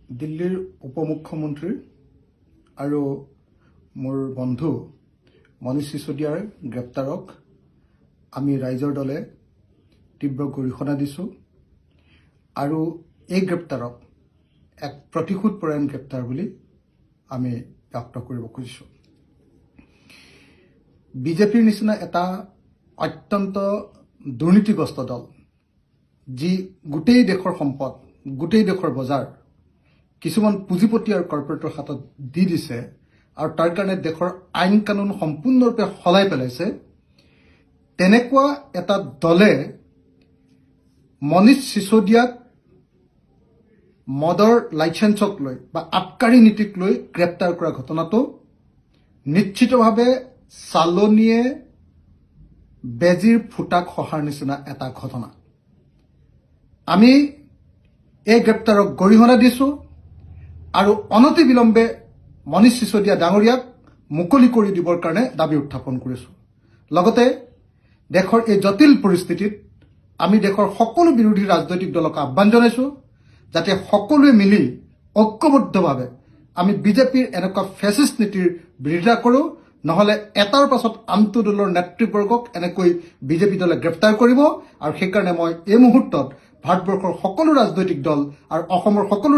দিল্লীৰ উপমুখ্যমন্ত্ৰী আৰু মোৰ বন্ধু মনীষ সিসোদিয়াৰ গ্ৰেপ্তাৰক আমি ৰাইজৰ দলে তীব্ৰ গৰিহণা দিছোঁ আৰু এই গ্ৰেপ্তাৰক এক প্ৰতিশোধপৰায়ণ গ্ৰেপ্তাৰ বুলি আমি ব্যক্ত কৰিব খুজিছোঁ। বিজেপিৰ নিচিনা এটা অত্যন্ত দুৰ্নীতিগ্ৰস্ত দল যি গোটেই দেশৰ সম্পদ গোটেই দেশৰ বজাৰ কিছুমান পুঁজিপতি আৰু কৰ্পৰেটৰ হাতত দি দিছে আৰু তাৰ কাৰণে দেশৰ আইন কানুন সম্পূৰ্ণৰূপে সলাই পেলাইছে, তেনেকুৱা এটা দলে মনীষ সিসোদিয়াক মদৰ লাইচেন্সক লৈ বা আবকাৰী নীতিক লৈ গ্ৰেপ্তাৰ কৰা ঘটনাটো নিশ্চিতভাৱে চালনীয়ে বেজিৰ ফুটাক সহাৰ নিচিনা এটা ঘটনা। আমি এই গ্ৰেপ্তাৰক গৰিহণা দিছোঁ আৰু অনতি বিলম্বে মনীষ সিসোদিয়া ডাঙৰীয়াক মুকলি কৰি দিবৰ কাৰণে দাবী উত্থাপন কৰিছোঁ। লগতে দেশৰ এই জটিল পৰিস্থিতিত আমি দেশৰ সকলো বিৰোধী ৰাজনৈতিক দলক আহ্বান জনাইছোঁ যাতে সকলোৱে মিলি ঐক্যবদ্ধভাৱে আমি বিজেপিৰ এনেকুৱা ফেচিষ্ট নীতিৰ বিৰোধিতা কৰোঁ, নহ'লে এটাৰ পাছত আনটো দলৰ নেতৃবৰ্গক এনেকৈ বিজেপি দলে গ্ৰেপ্তাৰ কৰিব। আৰু সেইকাৰণে মই এই মুহূৰ্তত ভাৰতবৰ্ষৰ সকলো ৰাজনৈতিক দল আৰু অসমৰ সকলো